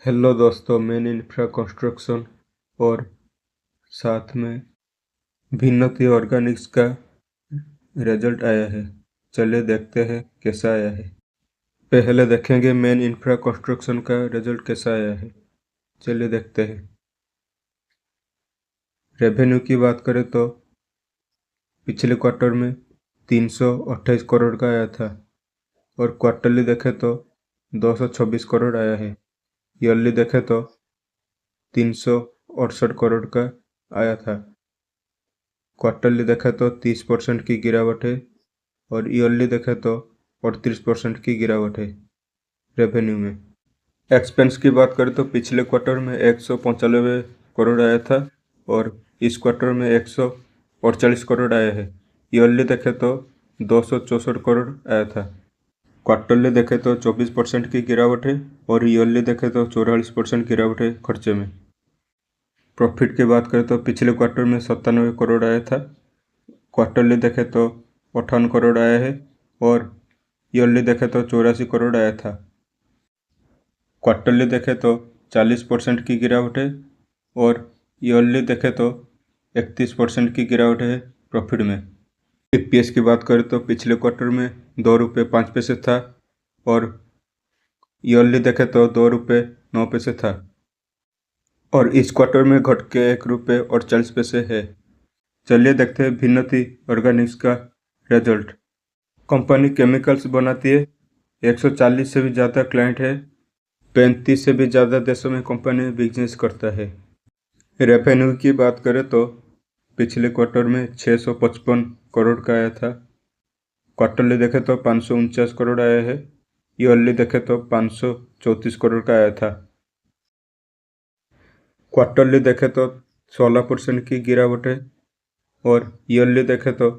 Hello दोस्तों, main infra construction और साथ में भिन्नति ऑर्गेनिक्स का रिजल्ट आया है। चलिए देखते हैं कैसा आया है। पहले देखेंगे मेन इंफ्रा कंस्ट्रक्शन का रिजल्ट कैसा आया है। चलिए देखते हैं। रेवेन्यू की बात करें तो पिछले क्वार्टर में 328 करोड़ का आया था और क्वार्टरली देखें तो 226 करोड़ आया है। ईयरली देखें तो 368 करोड़ का आया था। क्वार्टरली देखा तो 30% की गिरावट है और ईयरली देखा तो 38% की गिरावट है रेवेन्यू में। एक्सपेंस की बात करें तो पिछले क्वार्टर में 195 करोड़ आया था और इस क्वार्टर में 148 करोड़ आया है। ईयरली देखे तो 264 करोड़ आया था। क्वार्टरली देखे तो 24% की गिरावट है और ईयरली देखे तो 44% गिरावट है खर्चे में। प्रॉफिट की बात करें तो पिछले क्वार्टर में 97 करोड़ आया था। क्वार्टरली देखे तो 58 करोड़ आया है और ईयरली देखे तो 84 करोड़ आया था। क्वार्टरली देखे तो 40% की गिरावट है और ईयरली देखे तो 31% की गिरावट है प्रॉफिट में। ईपीएस की बात करें तो पिछले क्वार्टर में 2 रुपये 5 पैसे था और ईयरली देखे तो 2 रुपये 9 पैसे था और इस क्वार्टर में घट के 1 रुपये और 40 पैसे है। चलिए देखते हैं भिन्नति ऑर्गेनिक्स का रिजल्ट। कंपनी केमिकल्स बनाती है। 140 से भी ज़्यादा क्लाइंट है। 35 से भी ज़्यादा देशों में कंपनी बिजनेस करता है। रेवेन्यू की बात करें तो पिछले क्वार्टर में 655 करोड़ का आया था। क्वार्टरली देखे तो 549 करोड़ आया है। ईयरली देखे तो 534 करोड़ का आया था। क्वार्टरली देखे तो 16% की गिरावट है और ईयरली देखे तो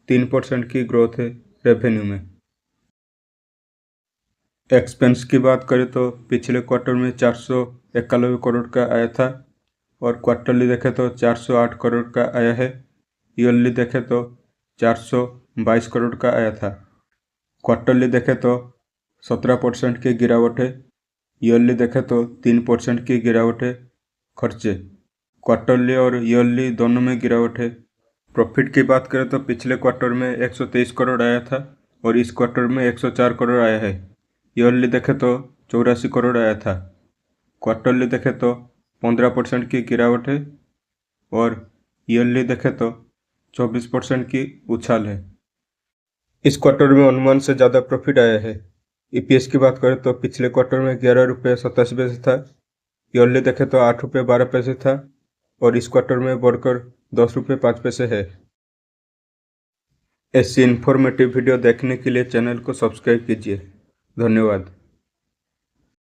3% की ग्रोथ है रेवेन्यू में। एक्सपेंस की बात करें तो पिछले क्वार्टर में 491 करोड़ का आया था और क्वार्टरली देखे तो 408 करोड़ का आया है। ईयरली देखे तो 422 करोड़ का आया था। क्वार्टरली देखे तो 17% की गिरावट है। ईयरली देखे तो 3% की गिरावट है खर्चे। क्वार्टरली और ईयरली दोनों में गिरावट है। प्रॉफिट की बात करें तो पिछले क्वार्टर में 123 करोड़ आया था और इस क्वार्टर में 104 करोड़ आया है। ईयरली देखे तो 84 करोड़ आया था। क्वार्टरली देखे तो 15% की गिरावट है और ईयरली देखे तो 24% की उछाल है। इस क्वार्टर में अनुमान से ज़्यादा प्रॉफिट आया है। ईपीएस की बात करें तो पिछले क्वार्टर में 11 रुपये 87 पैसे था। ईयरली देखे तो 8 रुपये 12 पैसे था और इस क्वार्टर में बढ़कर 10 रुपये 5 पैसे है। ऐसी इन्फॉर्मेटिव वीडियो देखने के लिए चैनल को सब्सक्राइब कीजिए। धन्यवाद।